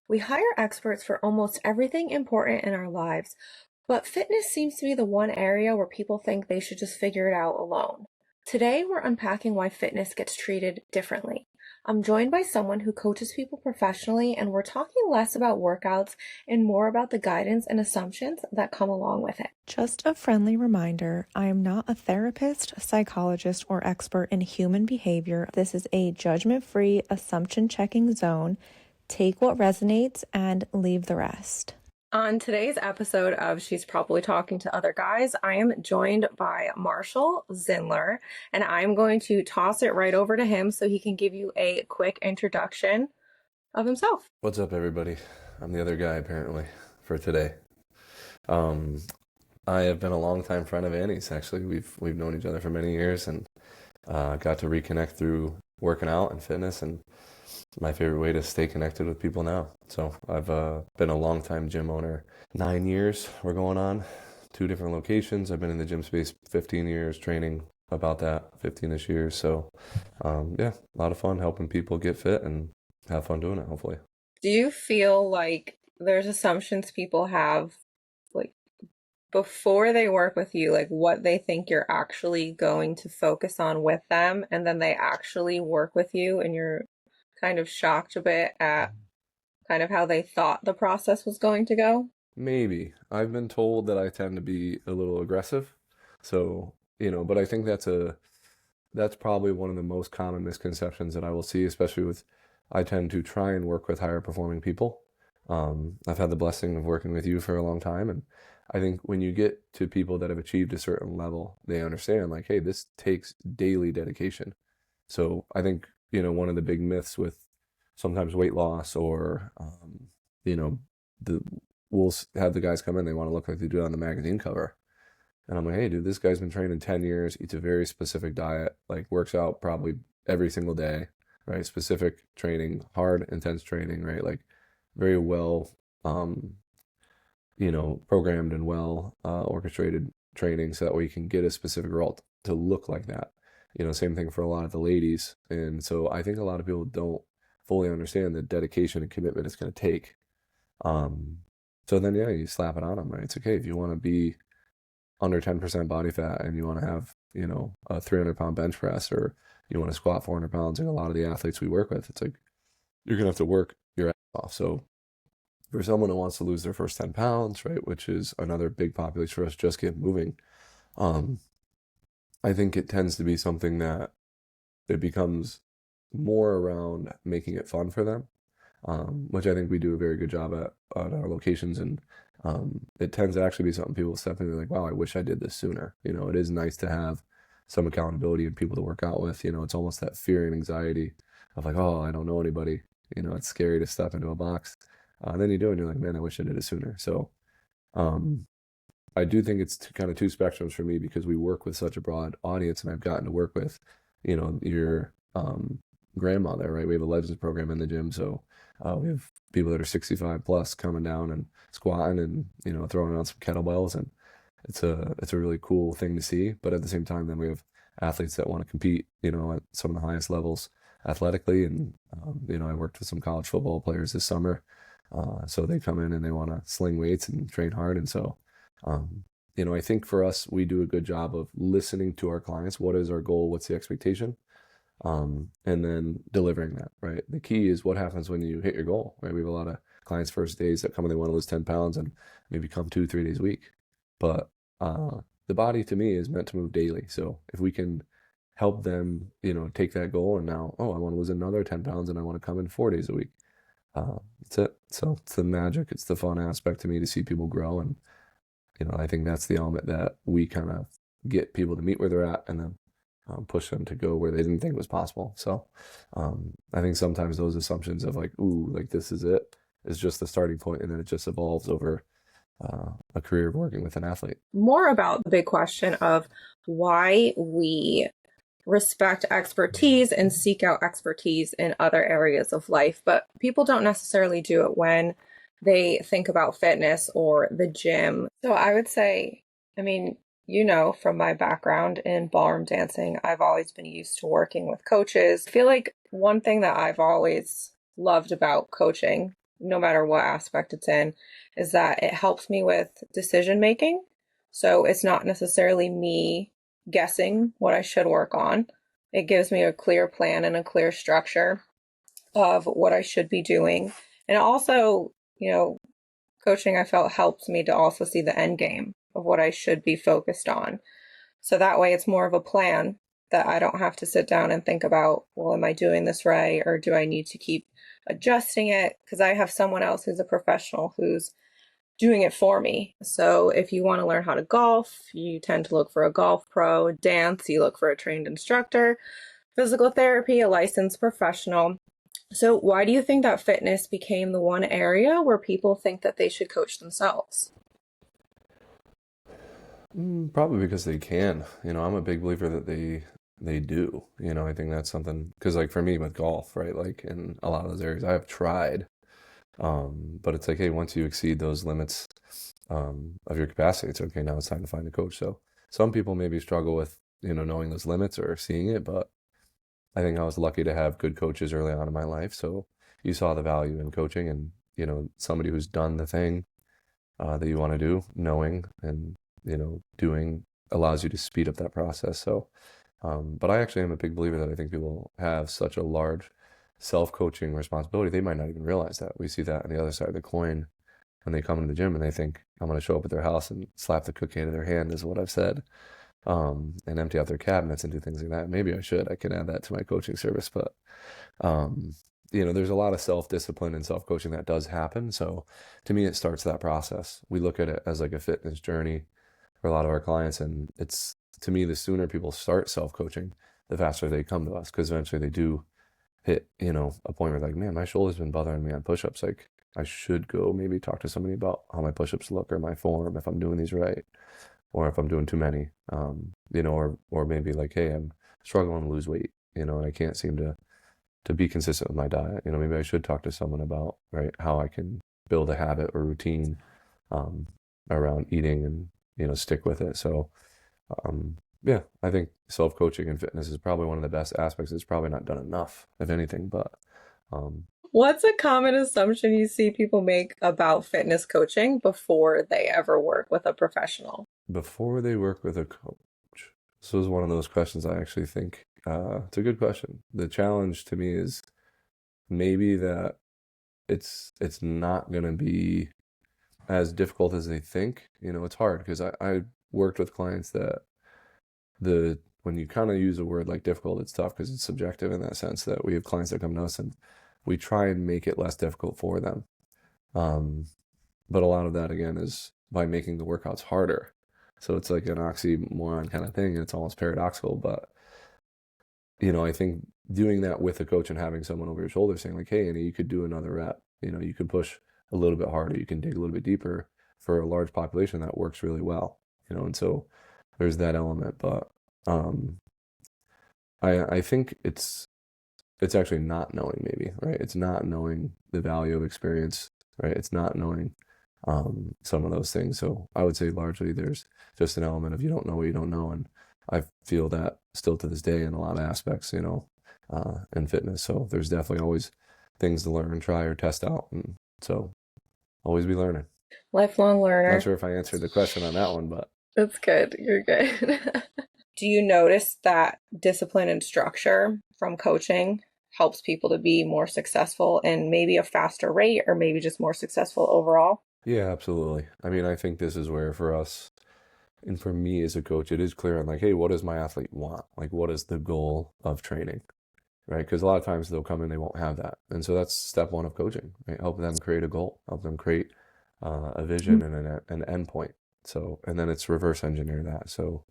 We hire experts for almost everything important in our lives, but fitness seems to be the one area where people think they should just figure it out alone. Today, we're unpacking why fitness gets treated differently. I'm joined by someone who coaches people professionally, and we're talking less about workouts and more about the guidance and assumptions that come along with it. Just a friendly reminder, I am not a therapist, psychologist, or expert in human behavior. This is a judgment-free, assumption-checking zone. Take what resonates and leave the rest. On today's episode of She's Probably Talking to Other Guys, I am joined by Marshall Zindler, and I'm going to toss it right over to him so he can give you a quick introduction of himself. What's up, everybody? I'm the other guy, apparently, for today. I have been a longtime friend of Annie's, actually. We've known each other for many years and got to reconnect through working out and fitness, and my favorite way to stay connected with people now. So I've been a longtime gym owner. 9 years we're going on, 2 different locations. I've been in the gym space 15 years, training about that 15-ish years. So yeah, a lot of fun helping people get fit and have fun doing it, hopefully. Do you feel like there's assumptions people have, like, before they work with you, like what they think you're actually going to focus on with them, and then they actually work with you and you're kind of shocked a bit at kind of how they thought the process was going to go? Maybe. I've been told that I tend to be a little aggressive. So, but I think that's probably one of the most common misconceptions that I will see, especially with I tend to try and work with higher performing people. I've had the blessing of working with you for a long time, and I think when you get to people that have achieved a certain level, they understand like, hey, this takes daily dedication. So I think, one of the big myths with sometimes weight loss or, you know, the we'll have the guys come in, they want to look like they do on the magazine cover. And I'm like, hey, dude, this guy's been training 10 years, eats a very specific diet, like works out probably every single day, right? Specific training, hard, intense training, right? Like very well, programmed and well orchestrated training so that way you can get a specific result to look like that. Same thing for a lot of the ladies. And so I think a lot of people don't fully understand the dedication and commitment it's going to take. Um, so then, yeah, you slap it on them, right? It's okay if you want to be under 10% body fat and you want to have, a 300-pound bench press, or you want to squat 400 pounds. Like a lot of the athletes we work with, it's like you're going to have to work your ass off. So for someone who wants to lose their first 10 pounds, right, which is another big population for us, just get moving. Um, I think it tends to be something that it becomes more around making it fun for them, which I think we do a very good job at our locations. And it tends to actually be something people step in and like, wow, I wish I did this sooner. It is nice to have some accountability and people to work out with. It's almost that fear and anxiety of like, oh, I don't know anybody. It's scary to step into a box. And then you do it and you're like, man, I wish I did it sooner. So um, I do think it's kind of two spectrums for me because we work with such a broad audience, and I've gotten to work with, your grandmother, right? We have a Legends program in the gym, so we have people that are 65 plus coming down and squatting and throwing on some kettlebells, and it's a really cool thing to see. But at the same time, then we have athletes that want to compete, at some of the highest levels athletically, and I worked with some college football players this summer, so they come in and they want to sling weights and train hard, and so. I think for us, we do a good job of listening to our clients. What is our goal? What's the expectation? And then delivering that, right? The key is what happens when you hit your goal, right? We have a lot of clients first days that come and they want to lose 10 pounds and maybe come 2, 3 days a week. But the body to me is meant to move daily. So if we can help them, take that goal and now, oh, I want to lose another 10 pounds and I want to come in 4 days a week. That's it. So it's the magic. It's the fun aspect to me to see people grow. And, I think that's the element that we kind of get people to meet where they're at and then push them to go where they didn't think was possible. So I think sometimes those assumptions of like, ooh, like this is it, is just the starting point, and then it just evolves over a career of working with an athlete. More about the big question of why we respect expertise and seek out expertise in other areas of life, but people don't necessarily do it when they think about fitness or the gym. So I would say, from my background in ballroom dancing, I've always been used to working with coaches. I feel like one thing that I've always loved about coaching no matter what aspect it's in, is that it helps me with decision making. So it's not necessarily me guessing what I should work on. It gives me a clear plan and a clear structure of what I should be doing. And it also, coaching I felt helps me to also see the end game of what I should be focused on. So that way it's more of a plan that I don't have to sit down and think about, well, am I doing this right? Or do I need to keep adjusting it? Because I have someone else who's a professional who's doing it for me. So if you want to learn how to golf, you tend to look for a golf pro. Dance, you look for a trained instructor. Physical therapy, a licensed professional. So why do you think that fitness became the one area where people think that they should coach themselves? Probably because they can. I'm a big believer that they do. I think that's something because like for me with golf, right? Like in a lot of those areas, I have tried, but it's like, hey, once you exceed those limits of your capacity, it's okay. Now it's time to find a coach. So some people maybe struggle with knowing those limits or seeing it, but I think I was lucky to have good coaches early on in my life. So you saw the value in coaching and somebody who's done the thing that you want to do, knowing and doing allows you to speed up that process. So, but I actually am a big believer that I think people have such a large self-coaching responsibility. They might not even realize that. We see that on the other side of the coin when they come into the gym and they think I'm going to show up at their house and slap the cookie out of their hand is what I've said, and empty out their cabinets and do things like that. Maybe I should. I can add that to my coaching service, but um, there's a lot of self-discipline and self-coaching that does happen. So to me, it starts that process. We look at it as like a fitness journey for a lot of our clients, and it's to me the sooner people start self-coaching, the faster they come to us because eventually they do hit a point where like, man, my shoulder's been bothering me on push-ups. Like I should go maybe talk to somebody about how my push-ups look or my form, if I'm doing these right or if I'm doing too many, or maybe like, hey, I'm struggling to lose weight, and I can't seem to be consistent with my diet. Maybe I should talk to someone about, right, how I can build a habit or routine um, around eating and, stick with it. So, yeah, I think self-coaching in fitness is probably one of the best aspects. It's probably not done enough, if anything, but um, What's a common assumption you see people make about fitness coaching before they ever work with a professional? before they work with a coach, this was one of those questions I actually think it's a good question. The challenge to me is maybe that it's not going to be as difficult as they think. It's hard because I worked with clients that when you kind of use a word like difficult, it's tough because it's subjective in that sense that we have clients that come to us and we try and make it less difficult for them. Um, but a lot of that again is by making the workouts harder. So it's like an oxymoron kind of thing, and it's almost paradoxical. But I think doing that with a coach and having someone over your shoulder saying like, hey, Annie, you could do another rep. You could push a little bit harder. You can dig a little bit deeper for a large population that works really well. And so there's that element. But um, I think it's actually not knowing maybe, right? It's not knowing the value of experience, right? It's not knowing some of those things. So I would say largely there's just an element of you don't know what you don't know. And I feel that still to this day in a lot of aspects, in fitness. So there's definitely always things to learn, try, or test out. And so always be learning. Lifelong Not learner. sure if I answered the question on that one, but That's good. You're good. Do you notice that discipline and structure from coaching helps people to be more successful in maybe a faster rate or maybe just more successful overall? yeah, absolutely. I mean, I think this is where for us and for me as a coach, it is clear on like, hey, what does my athlete want? Like, what is the goal of training? Right? Because a lot of times they'll come in, they won't have that. And so that's step one of coaching, right? Help them create a goal, help them create a vision and an end point. So, and then it's reverse engineer that. So,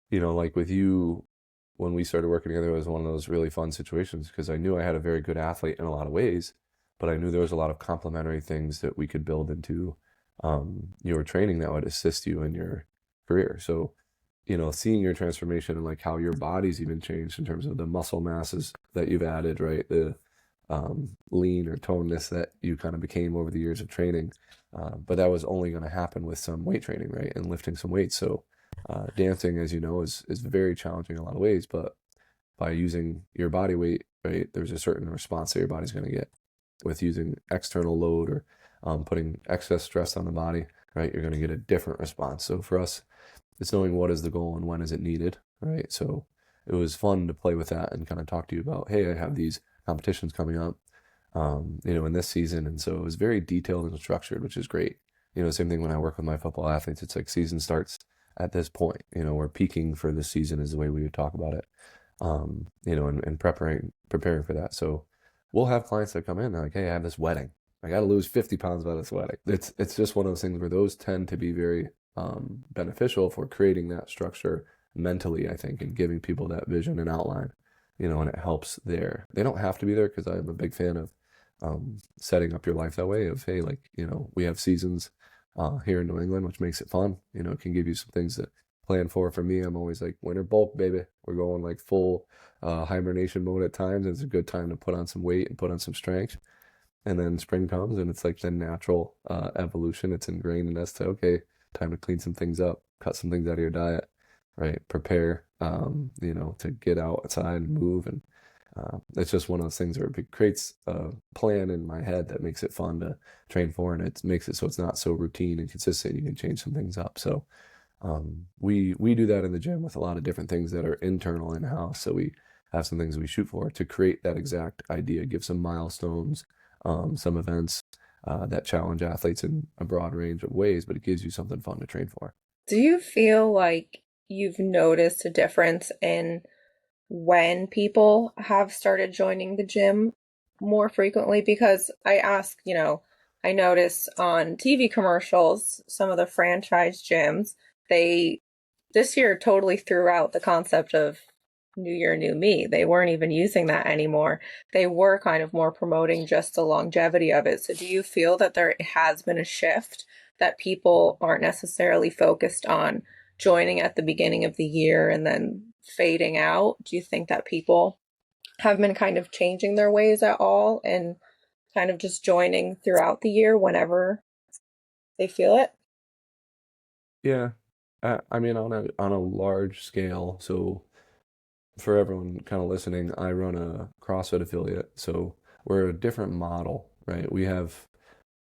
like with you, when we started working together, it was one of those really fun situations because I knew I had a very good athlete in a lot of ways, but I knew there was a lot of complementary things that we could build into your training that would assist you in your career. So, seeing your transformation and like how your body's even changed in terms of the muscle masses that you've added, right? The lean or toneness that you kind of became over the years of training. But that was only going to happen with some weight training, right? And lifting some weights. So dancing, as you know, is very challenging in a lot of ways, but by using your body weight, right, there's a certain response that your body's going to get. with using external load or putting excess stress on the body, right, you're going to get a different response. So for us, it's knowing what is the goal and when is it needed, right? So it was fun to play with that and kind of talk to you about, hey, I have these competitions coming up, in this season. And so it was very detailed and structured, which is great. Same thing when I work with my football athletes. It's like season starts at this point. We're peaking for this season is the way we would talk about it. And preparing for that. So we'll have clients that come in, they're like, hey, I have this wedding. I got to lose 50 pounds by this wedding. It's just one of those things where those tend to be very beneficial for creating that structure mentally, I think, and giving people that vision and outline, and it helps there. They don't have to be there because I'm a big fan of setting up your life that way of, hey, like, we have seasons here in New England, which makes it fun. It can give you some things to plan for. For me, I'm always like, winter bulk, baby. We're going like full hibernation mode at times. It's a good time to put on some weight and put on some strength. And then spring comes and it's like the natural evolution. It's ingrained in us to, okay, time to clean some things up, cut some things out of your diet, right? Prepare, to get outside and move. And it's just one of those things where it creates a plan in my head that makes it fun to train for, and it makes it so it's not so routine and consistent. You can change some things up. So we do that in the gym with a lot of different things that are internal in-house. So we have some things we shoot for to create that exact idea, give some milestones, some events that challenge athletes in a broad range of ways, but it gives you something fun to train for. Do you feel like you've noticed a difference in when people have started joining the gym more frequently? Because I ask, I notice on TV commercials, some of the franchise gyms, they this year totally threw out the concept of New Year, New Me. They weren't even using that anymore. They were kind of more promoting just the longevity of it. So do you feel that there has been a shift that people aren't necessarily focused on joining at the beginning of the year and then fading out? Do you think that people have been kind of changing their ways at all and kind of just joining throughout the year whenever they feel it? Yeah. I mean, on a large scale. So for everyone kind of listening, I run a CrossFit affiliate. So we're a different model, right? We have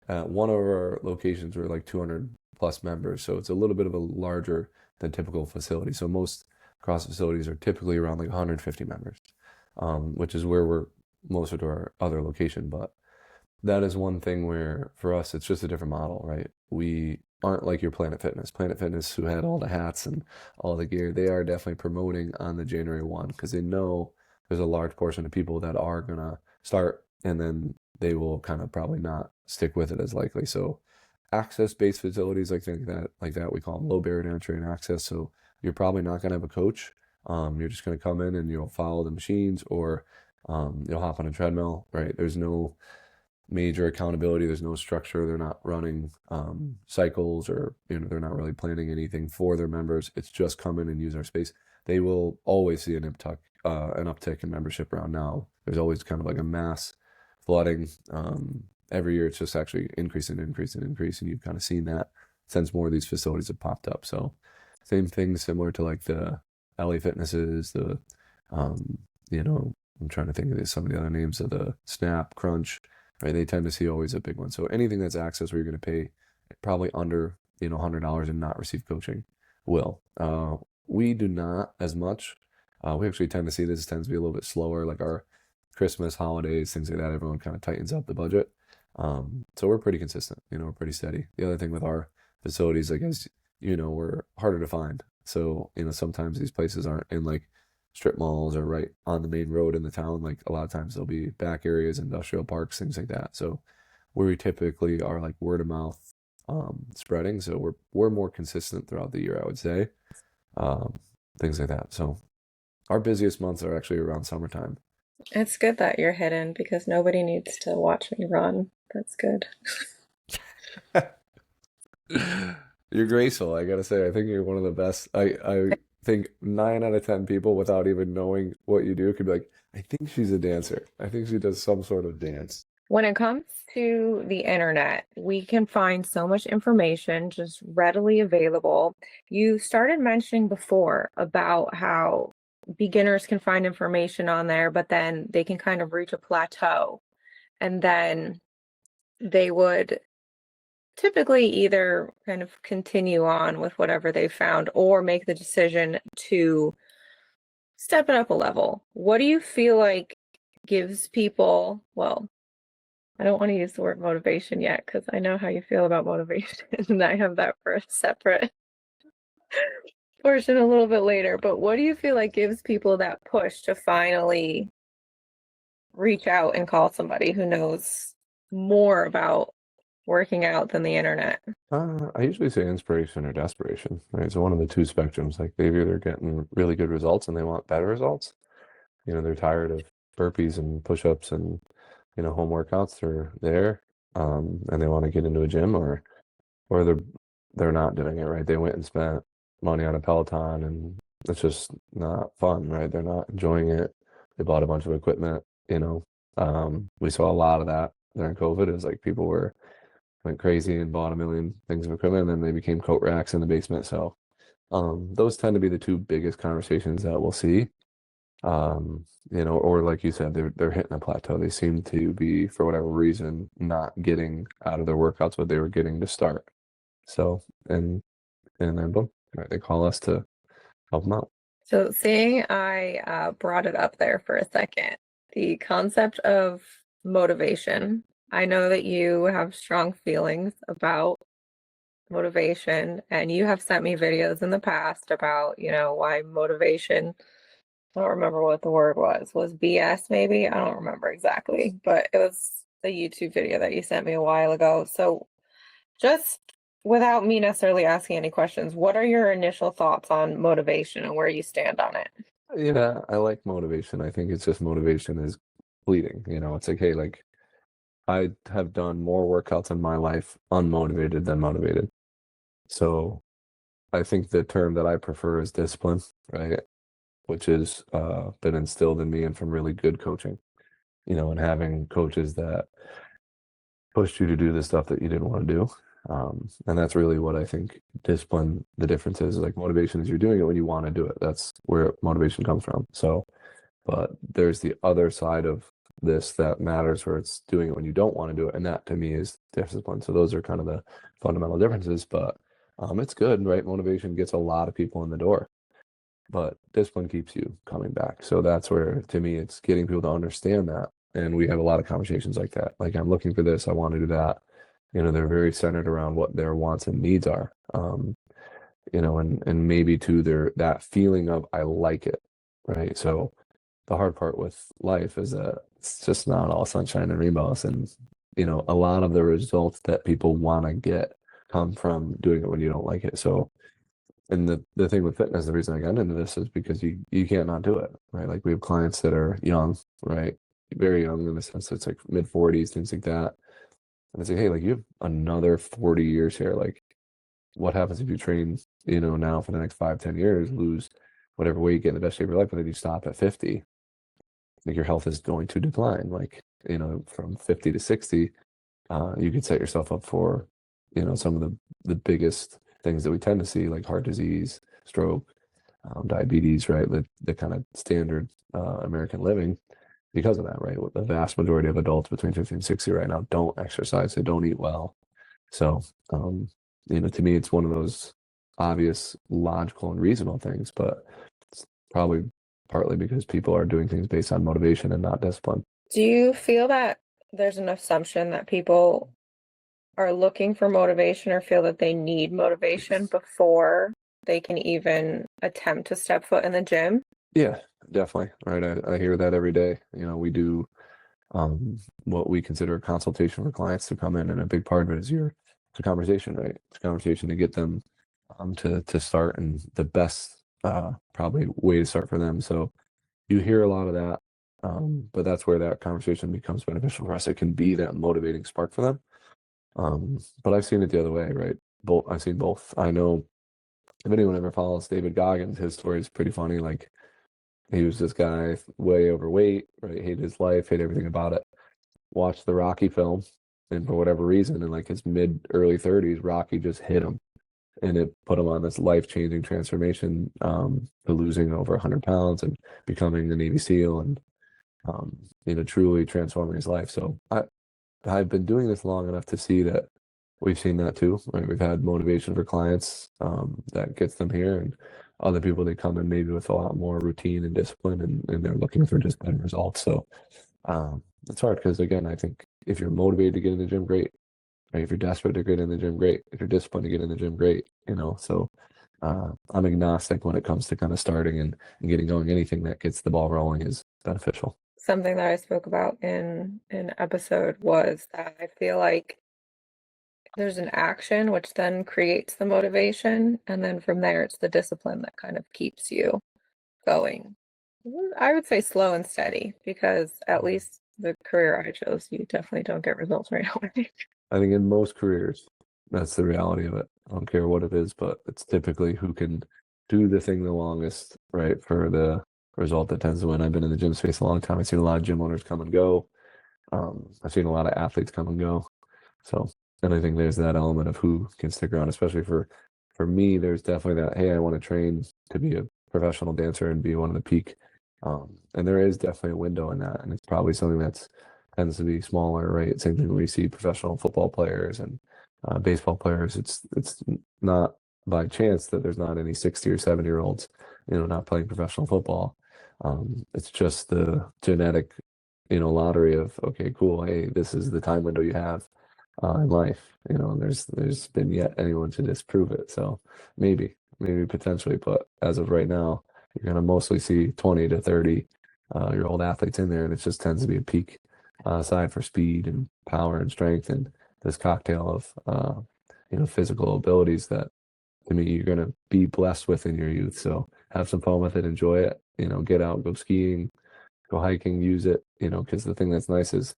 one of our locations, we're like 200 plus members. So it's a little bit of a larger than typical facility. So most CrossFit facilities are typically around like 150 members, which is where we're most of our other location. But that is one thing where for us, it's just a different model, right? We aren't like your Planet Fitness. Planet Fitness, who had all the hats and all the gear, they are definitely promoting on the January 1 because they know there's a large portion of people that are going to start and then they will kind of probably not stick with it as likely. So access-based facilities like that, we call them low barrier to entry and access. So you're probably not going to have a coach. You're just going to come in and you'll follow the machines or you'll hop on a treadmill, right? There's no major accountability. There's no structure. They're not running cycles or, they're not really planning anything for their members. It's just come in and use our space. They will always see an uptick in membership around now. There's always kind of like a mass flooding. Every year it's just actually increasing. And you've kind of seen that since more of these facilities have popped up. So same thing, similar to like the LA Fitnesses, I'm trying to think of some of the other names of the Snap, Crunch, right? They tend to see always a big one. So anything that's access where you're going to pay probably under, $100 and not receive coaching will. We do not as much. We actually tend to see this tends to be a little bit slower, like our Christmas, holidays, things like that. Everyone kind of tightens up the budget. So we're pretty consistent, we're pretty steady. The other thing with our facilities, like as we're harder to find. So, sometimes these places aren't in like strip malls or right on the main road in the town. Like a lot of times they'll be back areas, industrial parks, things like that. So we typically are like word of mouth spreading. So we're more consistent throughout the year, I would say. Things like that. So our busiest months are actually around summertime. It's good that you're hidden because nobody needs to watch me run. That's good. You're graceful, I gotta say. I think you're one of the best. I think 9 out of 10 people, without even knowing what you do, could be like, I think she's a dancer. I think she does some sort of dance. When it comes to the internet, we can find so much information just readily available. You started mentioning before about how beginners can find information on there, but then they can kind of reach a plateau. and then they would typically either kind of continue on with whatever they found or make the decision to step it up a level. What do you feel like gives people, well, I don't want to use the word motivation yet because I know how you feel about motivation, and I have that for a separate portion a little bit later. But what do you feel like gives people that push to finally reach out and call somebody who knows more about working out than the internet? I usually say inspiration or desperation, right? So one of the two spectrums, like they've either getting really good results and they want better results. They're tired of burpees and push-ups and, home workouts. They're there, and they want to get into a gym, or they're not doing it, right? They went and spent money on a Peloton and it's just not fun, right? They're not enjoying it. They bought a bunch of equipment, you know. We saw a lot of that during COVID. It was like people went crazy and bought a million things of equipment, and then they became coat racks in the basement. So those tend to be the two biggest conversations that we'll see. Or like you said, they're hitting a plateau. They seem to be, for whatever reason, not getting out of their workouts what they were getting to start. So and then boom, right, they call us to help them out. So, seeing I brought it up there for a second, the concept of motivation. I know that you have strong feelings about motivation, and you have sent me videos in the past about, why motivation, I don't remember what the word was BS maybe? I don't remember exactly, but it was a YouTube video that you sent me a while ago. So, just without me necessarily asking any questions, what are your initial thoughts on motivation and where you stand on it? Yeah, I like motivation. I think it's just motivation is fleeting. It's like, hey, like I have done more workouts in my life unmotivated than motivated. So I think the term that I prefer is discipline, right? Which is been instilled in me and from really good coaching, and having coaches that pushed you to do the stuff that you didn't want to do. And that's really what I think discipline, the difference is like motivation is you're doing it when you want to do it. That's where motivation comes from. So, but there's the other side of this that matters where it's doing it when you don't want to do it. And that to me is discipline. So those are kind of the fundamental differences, but it's good, right? Motivation gets a lot of people in the door, but discipline keeps you coming back. So that's where, to me, it's getting people to understand that. And we have a lot of conversations like that. Like, I'm looking for this, I want to do that. They're very centered around what their wants and needs are. And maybe too, that feeling of I like it, right? So the hard part with life is that it's just not all sunshine and rainbows. And, a lot of the results that people want to get come from doing it when you don't like it. So, and the thing with fitness, the reason I got into this is because you can't not do it, right? Like we have clients that are young, right? Very young in the sense that it's like mid-40s, things like that. And it's like, hey, like you have another 40 years here. Like, what happens if you train, now for the next 5, 10 years, lose whatever weight, get in the best shape of your life, but then you stop at 50? Like your health is going to decline. Like, from 50 to 60, you could set yourself up for, some of the biggest things that we tend to see, like heart disease, stroke, diabetes, right? The kind of standard American living because of that, right? The vast majority of adults between 50 and 60 right now don't exercise, they don't eat well. So, to me, it's one of those obvious, logical, and reasonable things, but it's probably partly because people are doing things based on motivation and not discipline. Do you feel that there's an assumption that people are looking for motivation or feel that they need motivation before they can even attempt to step foot in the gym? Yeah, definitely. Right. I hear that every day. We do what we consider a consultation for clients to come in, and a big part of it is it's a conversation, right? It's a conversation to get them to start, and the best probably way to start for them. So you hear a lot of that, but that's where that conversation becomes beneficial for us. It can be that motivating spark for them. But I've seen it the other way, right? I've seen both. I know if anyone ever follows David Goggins, his story is pretty funny. Like, he was this guy way overweight, right? Hated his life, hated everything about it. Watched the Rocky film, and for whatever reason, in like his early 30s, Rocky just hit him, and it put him on this life-changing transformation, to losing over 100 pounds and becoming a Navy SEAL. And truly transforming his life. So I've been doing this long enough to see that we've seen that too, right? We've had motivation for clients that gets them here, and other people they come in maybe with a lot more routine and discipline, and they're looking for just better results. So it's hard because again, I think if you're motivated to get in the gym, great. Right? If you're desperate to get in the gym, great. If you're disciplined to get in the gym, great. So I'm agnostic when it comes to kind of starting and getting going. Anything that gets the ball rolling is beneficial. Something that I spoke about in an episode was that I feel like there's an action which then creates the motivation, and then from there it's the discipline that kind of keeps you going. I would say slow and steady, because at least the career I chose, you definitely don't get results right away. I think in most careers, that's the reality of it. I don't care what it is, but it's typically who can do the thing the longest, right, for the result that tends to win. I've been in the gym space a long time. I've seen a lot of gym owners come and go. I've seen a lot of athletes come and go. So, and I think there's that element of who can stick around, especially for me, there's definitely that, hey, I want to train to be a professional dancer and be one of the peak. And there is definitely a window in that. And it's probably something that's tends to be smaller, right? Same thing we see professional football players and baseball players. It's not by chance that there's not any 60 or 70-year olds, not playing professional football. It's just the genetic, lottery of, okay, cool. Hey, this is the time window you have in life, and there's been yet anyone to disprove it. So maybe potentially, but as of right now, you're going to mostly see 20 to 30 year old athletes in there, and it just tends to be a peak side for speed and power and strength and this cocktail of physical abilities that to me you're going to be blessed with in your youth. So have some fun with it, enjoy it, get out, go skiing, go hiking, use it, because the thing that's nice is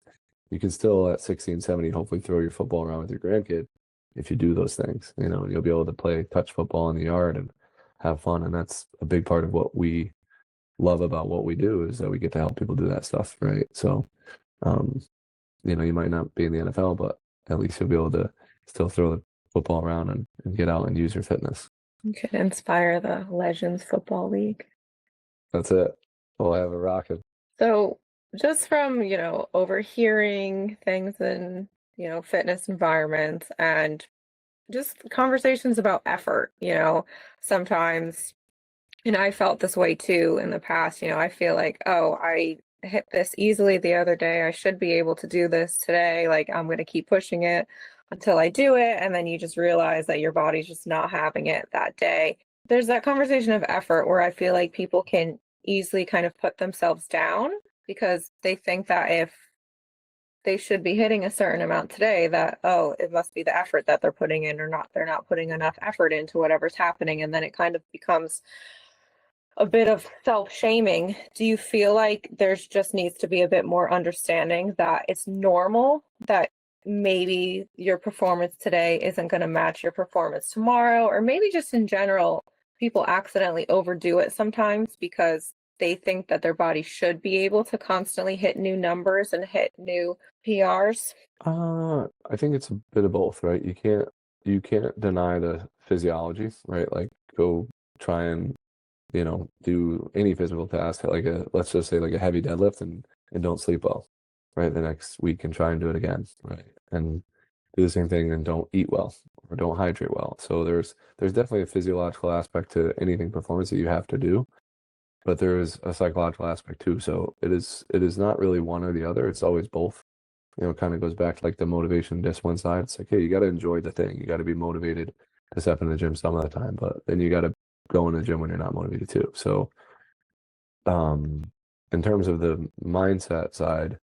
you can still at 60 and 70 hopefully throw your football around with your grandkid if you do those things, and you'll be able to play touch football in the yard and have fun. And that's a big part of what we love about what we do, is that we get to help people do that stuff, right? So um, you might not be in the NFL, but at least you'll be able to still throw the football around and get out and use your fitness. You could inspire the Legends Football League. That's it. We'll have it rocking. So just from, overhearing things in, fitness environments and just conversations about effort, sometimes, and I felt this way too in the past, I feel like, oh, I hit this easily the other day. I should be able to do this today. Like, I'm going to keep pushing it until I do it. And then you just realize that your body's just not having it that day. There's that conversation of effort where I feel like people can easily kind of put themselves down because they think that if they should be hitting a certain amount today, that, oh, it must be the effort that they're putting in, or not, they're not putting enough effort into whatever's happening. And then it kind of becomes a bit of self-shaming. Do you feel like there's just needs to be a bit more understanding that it's normal that maybe your performance today isn't going to match your performance tomorrow, or maybe just in general, people accidentally overdo it sometimes because they think that their body should be able to constantly hit new numbers and hit new PRs? I think it's a bit of both, right? You can't deny the physiology, right? Like go try and do any physical task, like let's just say like a heavy deadlift, and don't sleep well, right? The next week and try and do it again, right? And do the same thing and don't eat well or don't hydrate well. So there's definitely a physiological aspect to anything performance that you have to do, but there is a psychological aspect too. So it is not really one or the other. It's always both. It kind of goes back to like the motivation discipline side. It's like, hey, you got to enjoy the thing. You got to be motivated to step in the gym some of the time, but then you got to go in the gym when you're not motivated too. So, in terms of the mindset side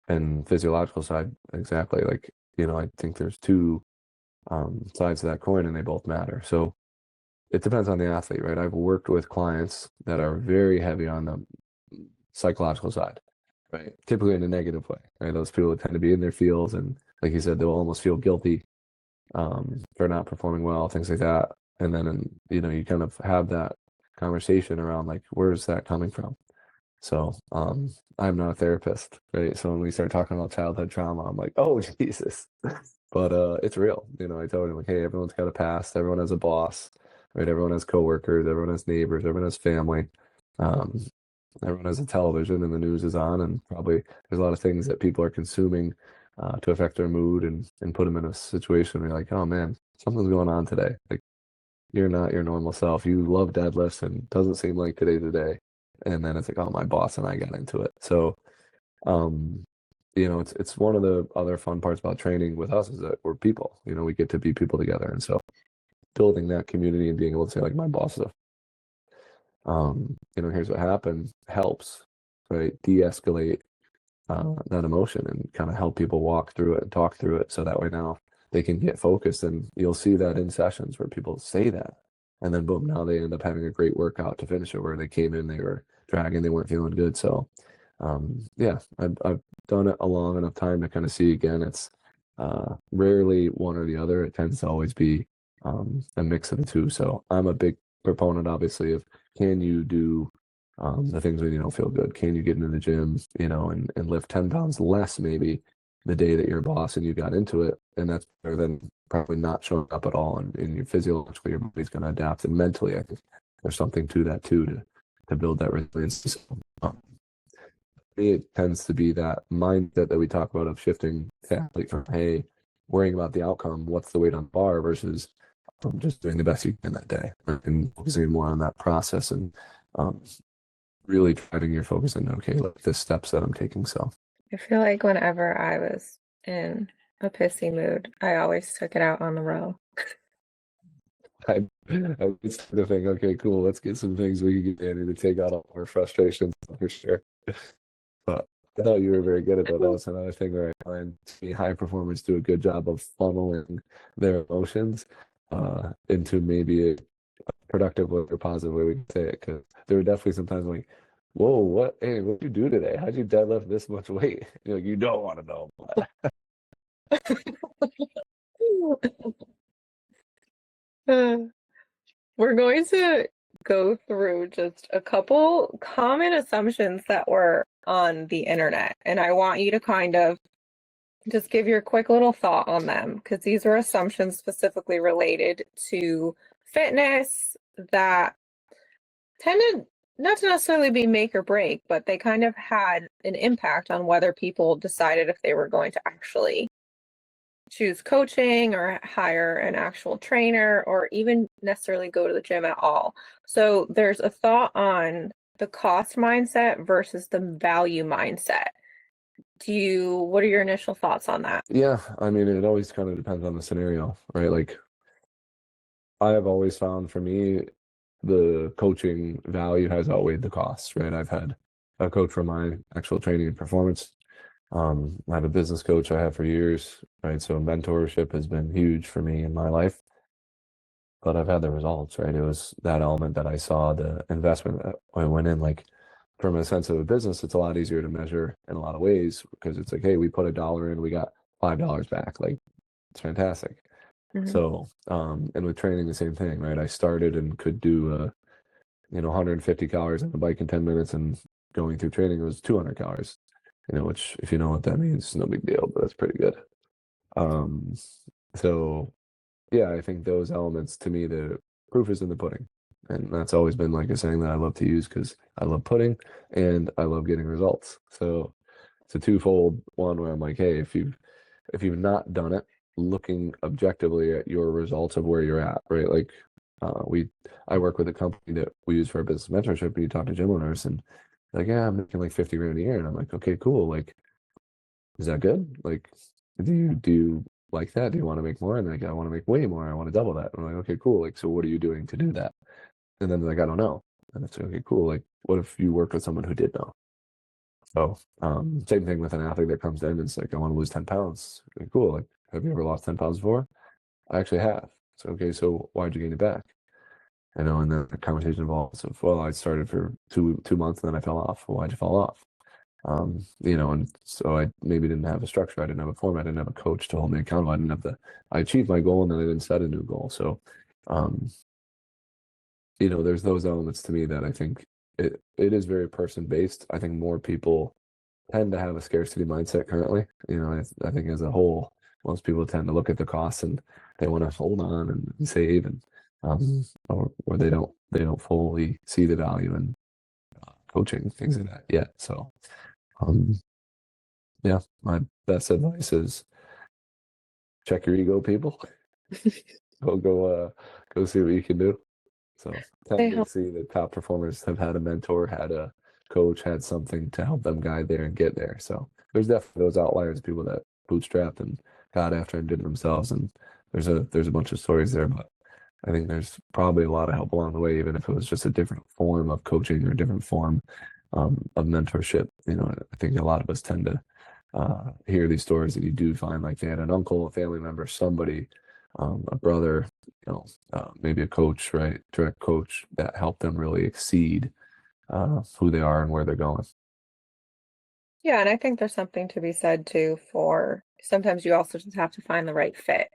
and physiological side, exactly, like, I think there's two sides to that coin, and they both matter. So it depends on the athlete, right? I've worked with clients that are very heavy on the psychological side, right? Typically in a negative way, right? Those people tend to be in their fields, and like you said, they'll almost feel guilty for not performing well, things like that. And then, you kind of have that conversation around like, where's that coming from? So, I'm not a therapist, right? So when we start talking about childhood trauma, I'm like, oh, Jesus. But it's real. I tell them like, hey, everyone's got a past, everyone has a boss, right? Everyone has coworkers, everyone has neighbors, everyone has family. everyone has a television and the news is on, and probably there's a lot of things that people are consuming to affect their mood and put them in a situation where you're like, oh man, something's going on today. Like you're not your normal self. You love deadlifts and doesn't seem like today's the day. And then it's like, oh, my boss and I got into it. So, um, it's one of the other fun parts about training with us is that we're people. We get to be people together, and so building that community and being able to say like, my boss is here's what happened helps, right? De-escalate that emotion and kind of help people walk through it and talk through it so that way now they can get focused. And you'll see that in sessions where people say that. And then boom, now they end up having a great workout to finish it where they came in, they were dragging, they weren't feeling good. So yeah, I've done it a long enough time to kind of see again, it's rarely one or the other. It tends to always be a mix of the two. So I'm a big proponent, obviously, of can you do the things when you don't feel good? Can you get into the gym, and lift 10 pounds less maybe the day that you're a boss and you got into it? And that's better than probably not showing up at all. And your physiologically, your body's going to adapt. And mentally, I think there's something to that too, to build that resilience. So, it tends to be that mindset that we talk about of shifting the athlete from, hey, worrying about the outcome, what's the weight on bar versus just doing the best you can that day and focusing more on that process and um, really driving your focus into, okay, like the steps that I'm taking. So I feel like whenever I was in a pissy mood, I always took it out on the row. I would start to think, okay, cool, let's get some things we can get in to take out all our frustrations for sure. But I thought you were very good at that. That was another thing where I find high performers do a good job of funneling their emotions into maybe a productive way or positive way we can say it. Because there were definitely sometimes like, whoa, what? Hey, what did you do today? How'd you deadlift this much weight? You're like, you don't want to know. Uh, We're going to go through just a couple common assumptions that were on the internet, and I want you to kind of just give your quick little thought on them because these are assumptions specifically related to fitness that tended not to necessarily be make or break, but they kind of had an impact on whether people decided if they were going to actually choose coaching or hire an actual trainer or even necessarily go to the gym at all. So there's a thought on the cost mindset versus the value mindset. What are your initial thoughts on that? Yeah, I mean, it always kind of depends on the scenario, right? Like, I have always found for me, the coaching value has outweighed the cost, right? I've had a coach for my actual training and performance. I have a business coach I have for years, right? So mentorship has been huge for me in my life, but I've had the results, right? It was that element that I saw the investment that I went in. Like from a sense of a business, it's a lot easier to measure in a lot of ways because it's like, hey, we put $1 in, we got $5 back. Like it's fantastic. Mhm. So, and with training, the same thing, right? I started and could do 150 calories on the bike in 10 minutes, and going through training it was 200 calories, which if you know what that means, no big deal, but that's pretty good. Um, so yeah, I think those elements to me, the proof is in the pudding. And that's always been like a saying that I love to use because I love pudding and I love getting results. So it's a twofold one where I'm like, hey, if you've not done it, looking objectively at your results of where you're at, right? Like I work with a company that we use for our business mentorship, and you talk to gym owners and like, yeah, I'm making like 50 grand a year. And I'm like, okay, cool. Like, is that good? Like, do you like that? Do you want to make more? And they're like, I want to make way more. I want to double that. And I'm like, okay, cool. Like, so what are you doing to do that? And then they're like, I don't know. And it's like, okay, cool. Like, what if you worked with someone who did know? So, same thing with an athlete that comes in and it's like, I want to lose 10 pounds. Like, cool. Like, have you ever lost 10 pounds before? I actually have. So, okay, so why'd you gain it back? And then the conversation involves of, well, I started for two months and then I fell off. Well, why'd you fall off? And so I maybe didn't have a structure. I didn't have a format. I didn't have a coach to hold me accountable. I achieved my goal and then I didn't set a new goal. So, um, there's those elements to me that I think it is very person based. I think more people tend to have a scarcity mindset currently. I think as a whole, most people tend to look at the costs and they want to hold on and save or they don't fully see the value in coaching, things like that yet. So, um, yeah, my best advice is check your ego, people. Go see what you can do. So They tend to help. see the top performers have had a mentor, had a coach, had something to help them guide there and get there. So there's definitely those outliers, people that bootstrapped and got after and did it themselves. And there's a bunch of stories there, but I think there's probably a lot of help along the way, even if it was just a different form of coaching or a different form of mentorship. I think a lot of us tend to hear these stories that you do find like they had an uncle, a family member, somebody, a brother, maybe a coach, right? Direct coach that helped them really exceed who they are and where they're going. Yeah, and I think there's something to be said too for sometimes you also just have to find the right fit.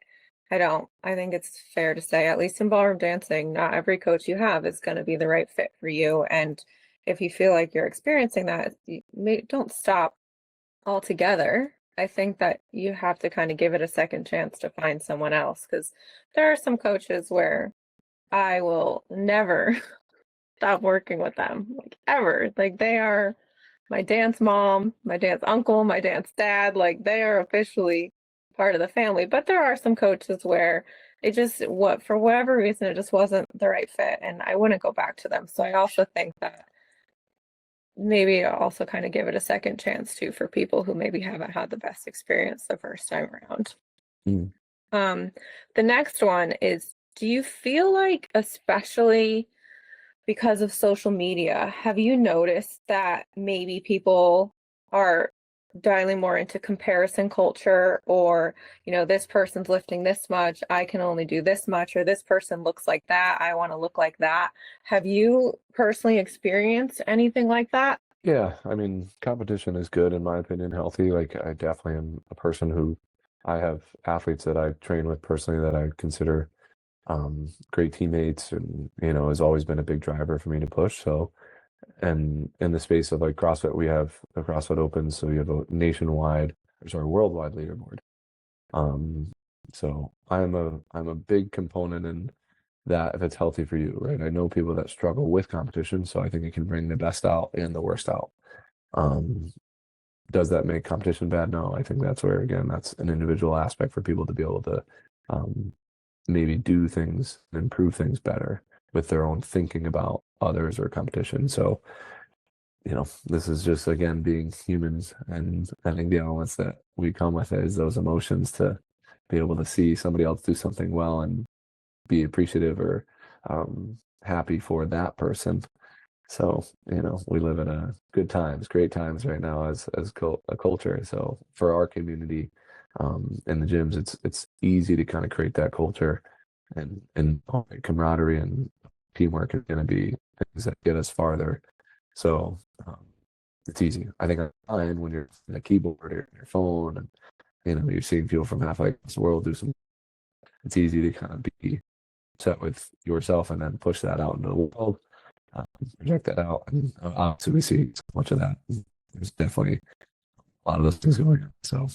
I think it's fair to say, at least in ballroom dancing, not every coach you have is going to be the right fit for you. And if you feel like you're experiencing that, don't stop altogether. I think that you have to kind of give it a second chance to find someone else because there are some coaches where I will never stop working with them, like ever. Like they are my dance mom, my dance uncle, my dance dad, like they are officially part of the family. But there are some coaches where it just for whatever reason it just wasn't the right fit and I wouldn't go back to them. So I also think that maybe also kind of give it a second chance too for people who maybe haven't had the best experience the first time around. Mm. Um, the next one is, do you feel like, especially because of social media, have you noticed that maybe people are dialing more into comparison culture or, this person's lifting this much, I can only do this much, or this person looks like that, I want to look like that. Have you personally experienced anything like that? Yeah, I mean, competition is good in my opinion, healthy. Like I definitely am a person who I have athletes that I train with personally that I consider great teammates and has always been a big driver for me to push. So and in the space of like CrossFit, we have the CrossFit Open, so you have a nationwide, or sorry, worldwide leaderboard. Um, so I'm a big component in that if it's healthy for you, right? I know people that struggle with competition, so I think it can bring the best out and the worst out. Um, does that make competition bad? No, I think that's where again that's an individual aspect for people to be able to um, maybe do things and improve things better with their own thinking about others or competition. So this is just again being humans, and I think the elements that we come with is those emotions to be able to see somebody else do something well and be appreciative or happy for that person. So, we live in a good times, great times right now as a culture. So for our community in the gyms, it's easy to kind of create that culture and camaraderie and teamwork is going to be things that get us farther. So it's easy. I think online when you're on a keyboard or your phone and you're seeing people from halfway across the world do some. It's easy to kind of be upset with yourself and then push that out into the world, project that out. And obviously, we see so much of that. There's definitely a lot of those things going on. So,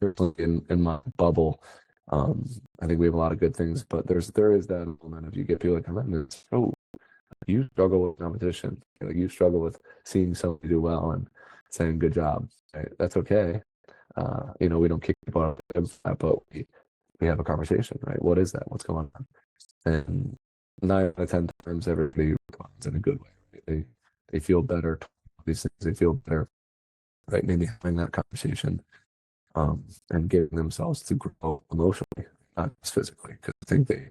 certainly in my bubble, I think we have a lot of good things, but there is that element of you get people that come in and it's, oh, you struggle with competition. Like you struggle with seeing somebody do well and saying good job. Right? That's okay. We don't kick people out of that, but we have a conversation, right? What is that? What's going on? And 9 out of 10 times everybody responds in a good way. Right? They feel better. These things they feel better, right? Maybe having that conversation and getting themselves to grow emotionally, not just physically, because I think they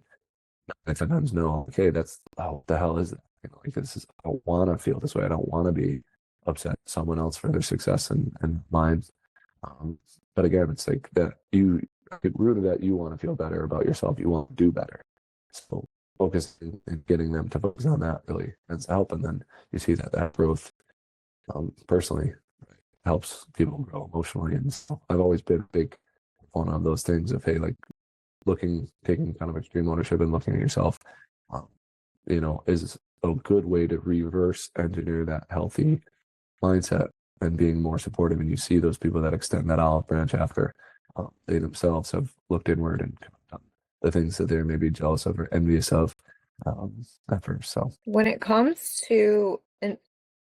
sometimes know, okay, that's what the hell is that? Like this is I don't want to feel this way. I don't want to be upset at someone else for their success and mine. Um, but again, it's like that you get rooted that you want to feel better about yourself. You want to do better. So focusing and getting them to focus on that really ends to help. And then you see that growth personally helps people grow emotionally. And so I've always been a big one of those things of, hey, like taking kind of extreme ownership and looking at yourself, um, is a good way to reverse engineer that healthy mindset and being more supportive. And you see those people that extend that olive branch after they themselves have looked inward and done the things that they're maybe jealous of or envious of at first. So When it comes to, and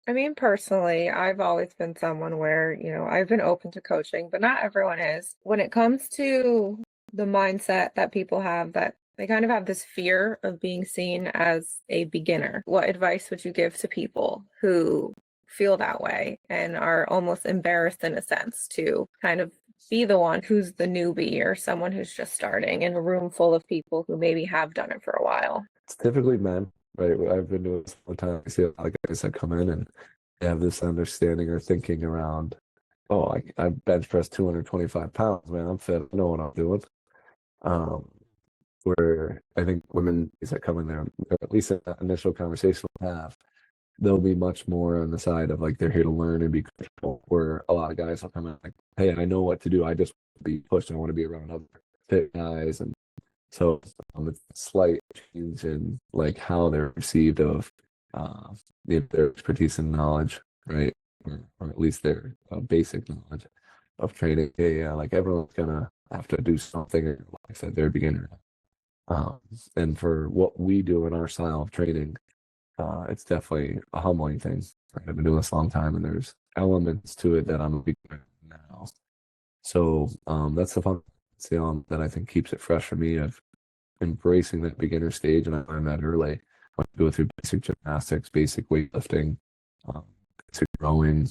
I mean, personally, I've always been someone where, I've been open to coaching, but not everyone is. When it comes to the mindset that people have that they kind of have this fear of being seen as a beginner, what advice would you give to people who feel that way and are almost embarrassed in a sense to kind of be the one who's the newbie or someone who's just starting in a room full of people who maybe have done it for a while? It's typically men, right? I've been doing this a long time. I see a lot of guys that come in and they have this understanding or thinking around, oh, I bench press 225 pounds, man. I'm fit. I know what I'm doing. Um, where I think women that come in there, or at least in that initial conversation we'll have, they'll be much more on the side of like they're here to learn and be comfortable. Where a lot of guys will come in like, hey, I know what to do. I just want to be pushed. I want to be around other fit guys, and so it's a slight change in like how they're perceived of uh, their expertise and knowledge, right? Or at least their basic knowledge of training. Yeah, like everyone's gonna have to do something, like I said, they're a beginner. Um, and for what we do in our style of training, it's definitely a humbling thing. Right? I've been doing this a long time, and there's elements to it that I'm a beginner now. So that's the fun. It's the element that I think keeps it fresh for me of embracing that beginner stage, and I learned that early. When you go through basic gymnastics, basic weightlifting, um, basic rowing,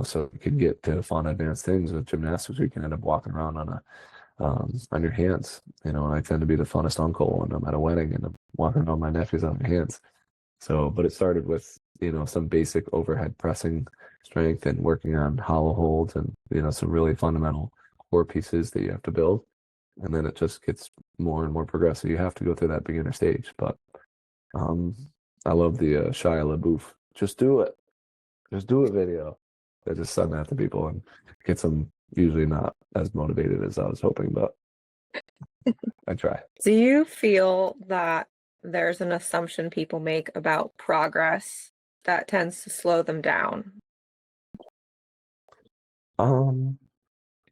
so you can get to fun advanced things with gymnastics. We can end up walking around on your hands, and I tend to be the funnest uncle when I'm at a wedding and I'm walking around my nephews on my hands. So, but it started with, some basic overhead pressing strength and working on hollow holds and, some really fundamental core pieces that you have to build. And then it just gets more and more progressive. You have to go through that beginner stage. But um, I love the Shia LaBeouf, just do it. Just do it video. I just send that to people and gets them usually not as motivated as I was hoping, but I try. Do you feel that there's an assumption people make about progress that tends to slow them down? Um,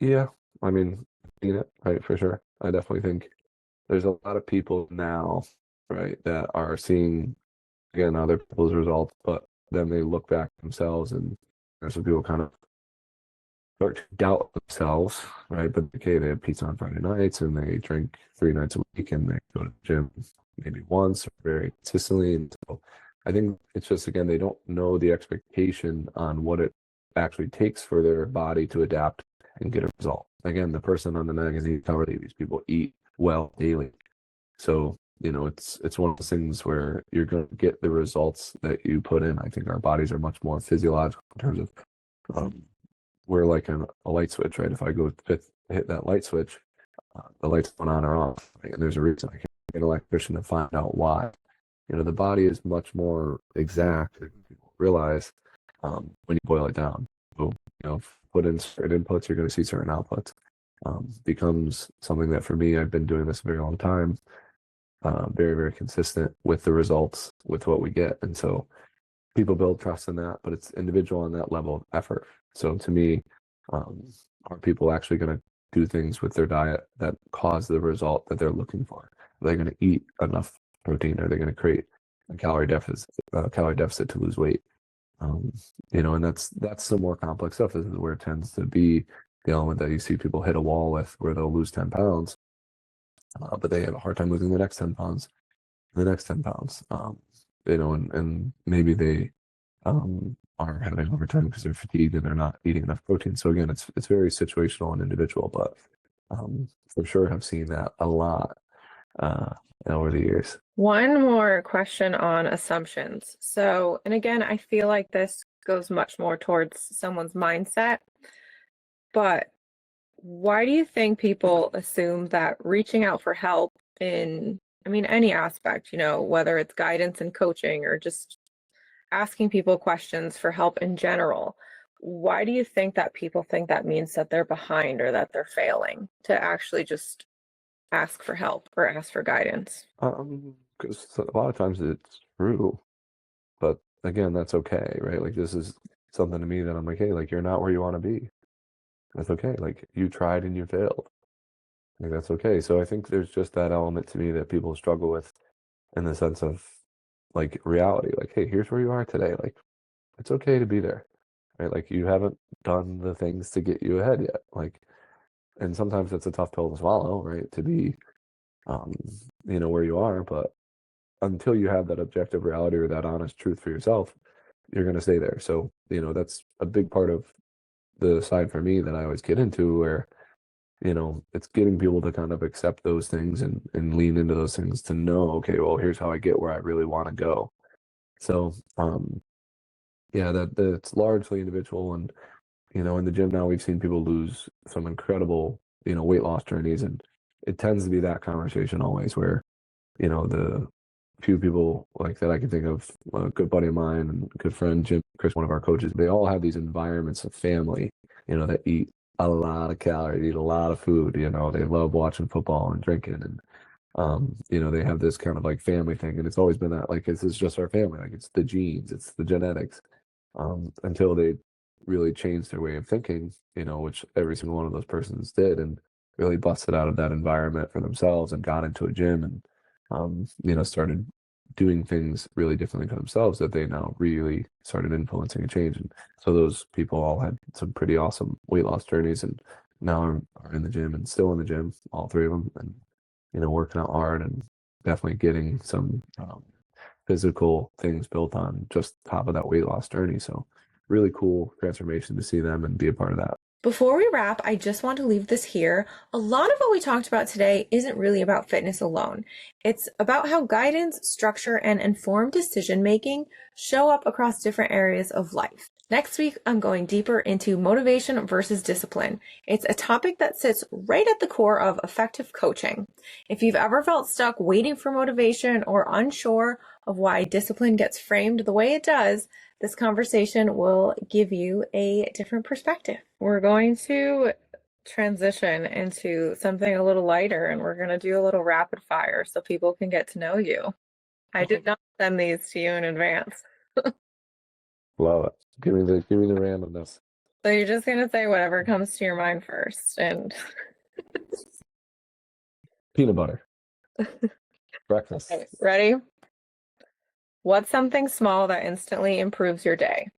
yeah, I mean, seen it, right, for sure. I definitely think there's a lot of people now, right, that are seeing again other people's results, but then they look back themselves and there's some people kind of start to doubt themselves, right? But okay, they have pizza on Friday nights and they drink 3 nights a week and they go to the gym maybe once or very consistently. And so I think it's just again, they don't know the expectation on what it actually takes for their body to adapt and get a result. Again, the person on the magazine cover, these people eat well daily. So, it's one of those things where you're going to get the results that you put in. I think our bodies are much more physiological in terms of um, we're like a light switch, right? If I go hit that light switch, the light's going on or off, right? And there's a reason. I can get an electrician to find out why. The body is much more exact than people realize when you boil it down. So, put in certain inputs, you're going to see certain outputs. Becomes something that for me, I've been doing this a very long time, very, very consistent with the results, with what we get. And so people build trust in that, but it's individual on that level of effort. So to me, um, are people actually going to do things with their diet that cause the result that they're looking for? Are they going to eat enough protein? Are they going to create a calorie deficit to lose weight? Um, and that's some more complex stuff. This is where it tends to be the element that you see people hit a wall with, where they'll lose 10 pounds, but they have a hard time losing the next 10 pounds, the next 10 pounds. And maybe they are having a hard time because they're fatigued and they're not eating enough protein. So again, it's very situational and individual, but for sure have seen that a lot uh, over the years. One more question on assumptions. So, and again, I feel like this goes much more towards someone's mindset, but why do you think people assume that reaching out for help in, I mean, any aspect, whether it's guidance and coaching or just asking people questions for help in general, why do you think that people think that means that they're behind or that they're failing to actually just ask for help or ask for guidance? Because a lot of times it's true, but again, that's okay, right? Like this is something to me that I'm like, hey, like you're not where you want to be. That's okay. Like you tried and you failed. Like that's okay. So I think there's just that element to me that people struggle with in the sense of like reality. Like, hey, here's where you are today. Like it's okay to be there, right? Like you haven't done the things to get you ahead yet. Like, and sometimes that's a tough pill to swallow, right? To be, um, where you are, but until you have that objective reality or that honest truth for yourself, you're going to stay there. So, that's a big part of the side for me that I always get into where, it's getting people to kind of accept those things and lean into those things to know, okay, well, here's how I get where I really want to go. So, yeah, that's largely individual. And, in the gym now, we've seen people lose some incredible, weight loss journeys. And it tends to be that conversation always where, the few people like that I can think of, a good buddy of mine and a good friend, Jim, Chris, one of our coaches, they all have these environments of family, that eat a lot of calories, eat a lot of food, they love watching football and drinking. And they have this kind of like family thing, and it's always been that like it's just our family, like it's the genes, it's the genetics. Until they really changed their way of thinking, which every single one of those persons did, and really busted out of that environment for themselves and got into a gym and started doing things really differently for themselves that they now really started influencing a change. And so those people all had some pretty awesome weight loss journeys and now are in the gym and still in the gym, all three of them, and working out hard and definitely getting some physical things built on just top of that weight loss journey. So really cool transformation to see them and be a part of that. Before we wrap, I just want to leave this here. A lot of what we talked about today isn't really about fitness alone. It's about how guidance, structure, and informed decision making show up across different areas of life. Next week, I'm going deeper into motivation versus discipline. It's a topic that sits right at the core of effective coaching. If you've ever felt stuck waiting for motivation or unsure of why discipline gets framed the way it does, this conversation will give you a different perspective. We're going to transition into something a little lighter, and we're going to do a little rapid fire so people can get to know you. I did not send these to you in advance. Love it. Give me the randomness. So you're just going to say whatever comes to your mind first. And Peanut butter. Breakfast. okay, ready? What's something small that instantly improves your day?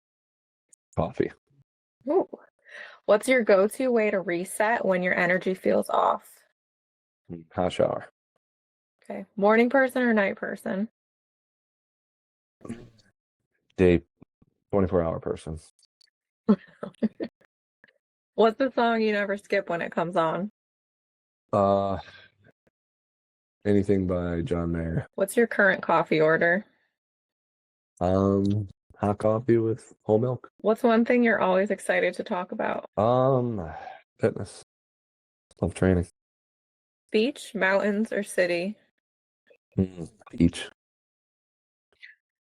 Coffee. Ooh. What's your go-to way to reset when your energy feels off? Hot shower. Okay. Morning person or night person? Day 24-hour person. What's the song you never skip when it comes on? Anything by John Mayer. What's your current coffee order? Hot coffee with whole milk. What's one thing you're always excited to talk about? Fitness. Love training. Beach, mountains, or city? Beach.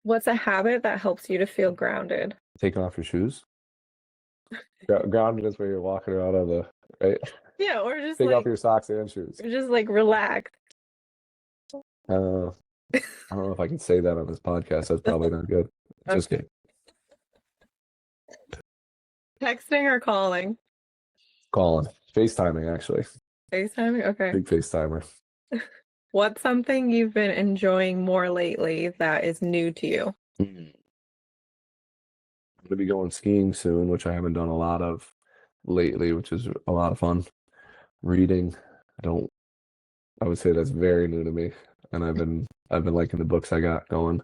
What's a habit that helps you to feel grounded? Taking off your shoes. Grounded is where you're walking around on the right. Yeah, or just Take like off your socks and shoes. or just like relax. I don't know if I can say that on this podcast. That's probably not good. Just kidding. Texting or calling? Calling. FaceTiming, actually. FaceTiming? Okay. Big FaceTimer. What's something you've been enjoying more lately that is new to you? I'm going to be going skiing soon, which I haven't done a lot of lately, which is a lot of fun. Reading, I would say that's very new to me, and I've been liking the books I got going.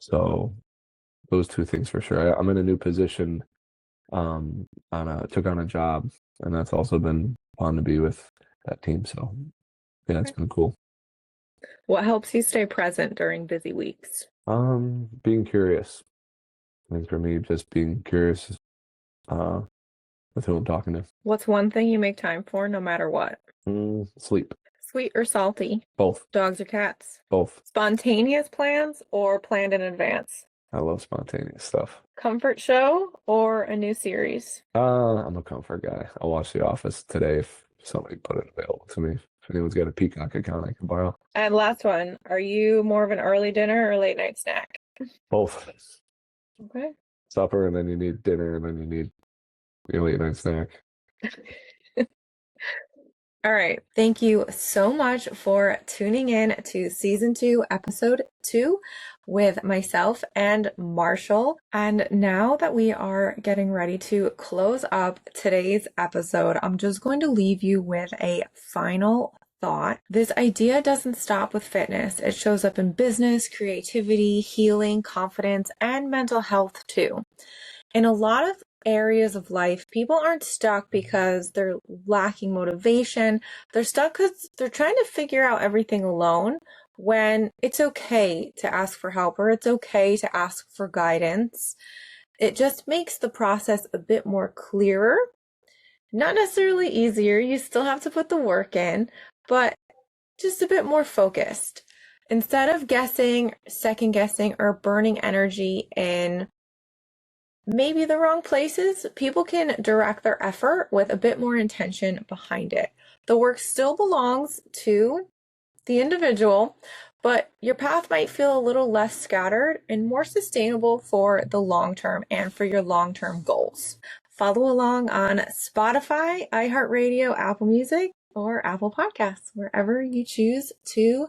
So those two things for sure. I'm in a new position. Took on a job, and that's also been fun to be with that team. So yeah, it's been cool. What helps you stay present during busy weeks? Being curious. I think for me, just being curious with who I'm talking to. What's one thing you make time for no matter what? Sleep. Sweet or salty? Both. Dogs or cats? Both. Spontaneous plans or planned in advance? I love spontaneous stuff. Comfort show or a new series? I'm a comfort guy. I'll watch The Office today if somebody put it available to me. If anyone's got a Peacock account I can borrow. And last one, are you more of an early dinner or late night snack? Both. Okay. Supper, and then you need dinner, and then you need your late night snack. All All right. Thank you so much for tuning in to season 2, episode 2 with myself and Marshall. And now that we are getting ready to close up today's episode, I'm just going to leave you with a final thought. This idea doesn't stop with fitness. It shows up in business, creativity, healing, confidence, and mental health too. In a lot of areas of life, people aren't stuck because they're lacking motivation. They're stuck because they're trying to figure out everything alone, when it's okay to ask for help or it's okay to ask for guidance. It just makes the process a bit more clearer. Not necessarily easier. You still have to put the work in, but just a bit more focused. Instead of guessing, second guessing, or burning energy in maybe the wrong places, people can direct their effort with a bit more intention behind it. The work still belongs to the individual, but your path might feel a little less scattered and more sustainable for the long term and for your long-term goals. Follow along on Spotify, iHeartRadio, Apple Music, or Apple Podcasts, wherever you choose to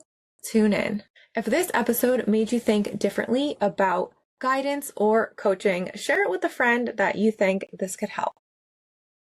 tune in. If this episode made you think differently about guidance or coaching, share it with a friend that you think this could help.